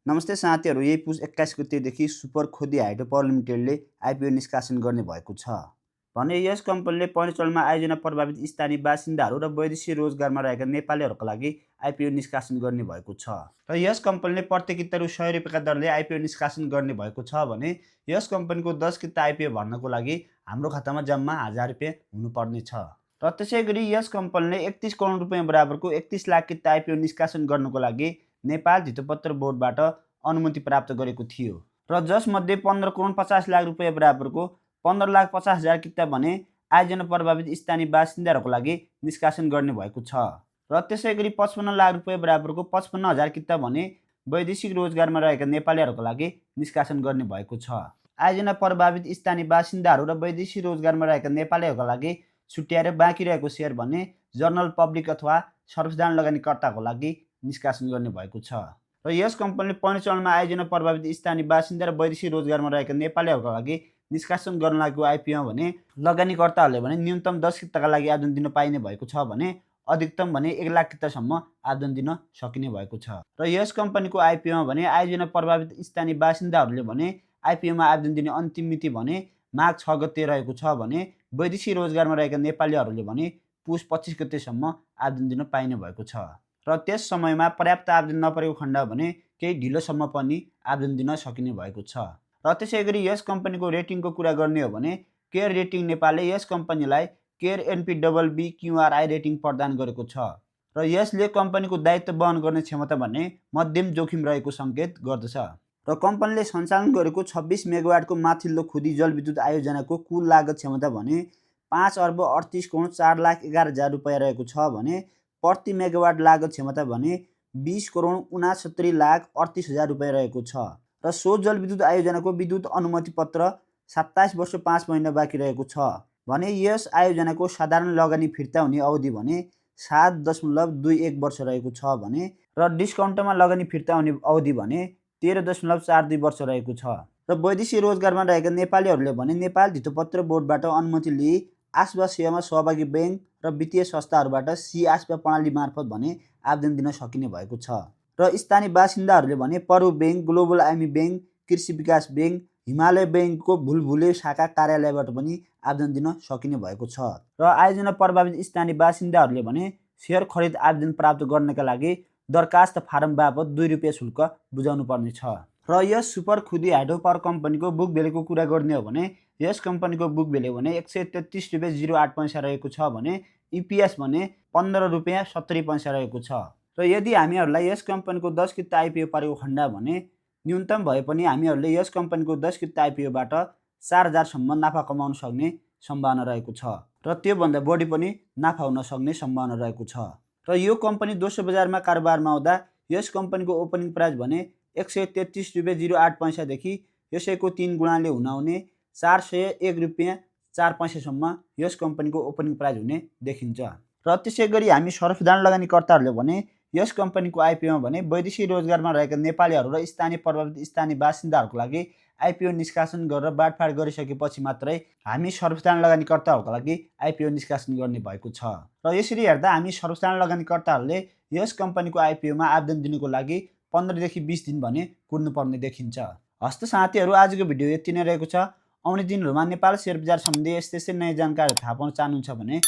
नमस्ते साथीहरू, यही पुस 21 गतेदेखि सुपर खोदी हाइड्रो पावर लिमिटेडले आइपिओ निष्कासन गर्ने भएको छ भने यस कम्पनीले पौडेलमा आयोजना प्रभावित स्थानीय बासिन्दाहरू र वैदेशिक रोजगारमा रहेका नेपालीहरूका लागि आइपिओ निष्कासन गर्ने भएको छ। र यस कम्पनीले प्रत्येक किता रु 100 रुपियाँका दरले आइपिओ निष्कासन गर्ने भएको छ भने यस कम्पनीको 10 किता आइपिओ भर्नको लागि हाम्रो खातामा जम्मा 1000 रुपियाँ हुनुपर्ने छ। र त्यसै गरी यस कम्पनीले 31 करोड रुपियाँ बराबरको 31 लाख किता आइपिओ निष्कासन गर्नको लागि नेपाल धितोपत्र बोर्डबाट अनुमति प्राप्त गरेको थियो र जसमध्ये 15 करोड 50 लाख रुपियाँ बराबरको 15,50,000 किता भने आयोजना प्रभावित स्थानीय बासिन्दाहरूको लागि निष्कासन गर्ने भएको छ। र त्यसै गरी 55 लाख रुपियाँ बराबरको 55,000 किता भने वैदेशिक रोजगारमा रहेका नेपालीहरूको लागि निष्कासन गर्ने भएको छ। आयोजना प्रभावित स्थानीय बासिन्दाहरू र वैदेशिक रोजगारमा रहेका नेपालीहरूका लागि छुट्याएर बाँकी रहेको सेयर भने जनरल पब्लिक अथवा सर्वसाधारण लगानीकर्ताको लागि निष्कासन गर्ने भएको छ। र यस कम्पनीले पौडेलमा आयोजना प्रभावित स्थानीय बासिन्दा र वैदेशिक रोजगारमा रहेका नेपालीहरूका लागि निष्कासन गर्न लागेको आइपिओ भने लगानीकर्ताहरूले भने न्यूनतम 10 किताका लागि आवेदन दिन पाइने भएको छ भने अधिकतम भने 1 लाख कितासम्म आवेदन दिन सकिने भएको छ। र यस कम्पनीको आइपिओमा भने आयोजना प्रभावित स्थानीय बासिन्दाहरूले भने आइपिओमा आवेदन दिने अन्तिम मिति भने माघ 6 गते रहेको छ भने वैदेशिक रोजगारमा रहेका नेपालीहरूले भने पुस 25 गतेसम्म आवेदन दिन पाइने भएको छ। र त्यस समयमा पर्याप्त आवेदन नपरेको खण्ड भने केही ढिलोसम्म पनि आवेदन दिन सकिने भएको छ। र त्यसै गरी यस कम्पनीको रेटिङको कुरा गर्ने हो भने केयर रेटिङ नेपालले यस कम्पनीलाई केयर NPBB QRI रेटिङ प्रदान गरेको छ र यसले कम्पनीको दायित्व वहन गर्ने क्षमता भने मध्यम जोखिम रहेको सङ्केत गर्दछ। र कम्पनीले सञ्चालन गरेको 26 मेगावाटको माथिल्लो खुदी जलविद्युत आयोजनाको कुल लागत क्षमता भने 5 अर्ब 38 करोड 4,11,000 रुपियाँ रहेको छ भने प्रति मेगावाट लागत क्षमता भने 20 करोड 69,38,000 रुपियाँ रहेको छ। र सो जलविद्युत आयोजनाको विद्युत अनुमति पत्र 27 वर्ष 5 महिना बाँकी रहेको छ भने यस आयोजनाको साधारण लगानी फिर्ता हुने अवधि भने 7.21 वर्ष रहेको छ भने र डिस्काउन्टमा लगानी फिर्ता हुने अवधि भने 13.42 वर्ष रहेको छ। र वैदेशिक रोजगारमा रहेका नेपालीहरूले भने नेपाल धितोपत्र बोर्डबाट अनुमति लिए आस्वा सेवामा सहभागी बैंक र वित्तीय संस्थाहरूबाट आस्वा प्रणाली मार्फत भने आवेदन दिन सकिने भएको छ। र स्थानीय बासिन्दाहरूले भने परु बैंक, ग्लोबल आइमी बैंक, कृषि विकास बैंक, हिमालय बैंकको भुलभुले शाखा कार्यालयबाट पनि आवेदन दिन सकिने भएको छ। र आयोजना प्रभावित स्थानीय बासिन्दाहरूले भने सेयर खरिद आवेदन प्राप्त गर्नका लागि दरखास्त फारम बापत 2 रुपियाँ शुल्क बुझाउनु पर्ने छ। र यस सुपर खुदी हाइड्रो पावर कम्पनीको बुक भ्यालुको कुरा गर्ने हो भने यस कम्पनीको बुक भ्यालु भने 133 रुपियाँ 08 पैसा रहेको छ भने EPS भने 15 रुपियाँ 70 पैसा रहेको छ। र यदि हामीहरूलाई यस कम्पनीको 10 किता आइपिओ परेको खण्ड भने न्यूनतम भए पनि हामीहरूले यस कम्पनीको 10 किता आइपिओबाट 4,000 सम्म नाफा कमाउन सक्ने सम्भावना रहेको छ र त्योभन्दा बढी पनि नाफा हुन सक्ने सम्भावना रहेको छ। र यो कम्पनी दोस्रो बजारमा कारोबारमा आउँदा यस कम्पनीको ओपनिङ प्राइस भने 133 रुपियाँ 08 पैसादेखि यसैको 3 गुणाले हुनाउने 401 रुपियाँ 4 पैसासम्म यस कम्पनीको ओपनिङ प्राइस हुने देखिन्छ। र त्यसै गरी हामी सर्वसाधारण लगानीकर्ताहरूले भने यस कम्पनीको आइपिओमा भने वैदेशिक रोजगारमा रहेका नेपालीहरू र स्थानीय प्रभावित स्थानीय बासिन्दाहरूको लागि आइपिओ निष्कासन गरेर बाँडफाँड गरिसकेपछि मात्रै हामी सर्वसाधारण लगानीकर्ताहरूको लागि आइपिओ निष्कासन गर्ने भएको छ। र यसरी हेर्दा हामी सर्वसाधारण लगानीकर्ताहरूले यस कम्पनीको आइपिओमा आवेदन दिनुको लागि 15 देखि 20 दिन भने कुर्नुपर्ने देखिन्छ। हस्त साथीहरू, आजको भिडियो यति नै रहेको छ। आउने दिनहरूमा नेपाल सेयर बजार सम्बन्धी यस्तै नयाँ जानकारी थाहा पाउन चाहनुहुन्छ भने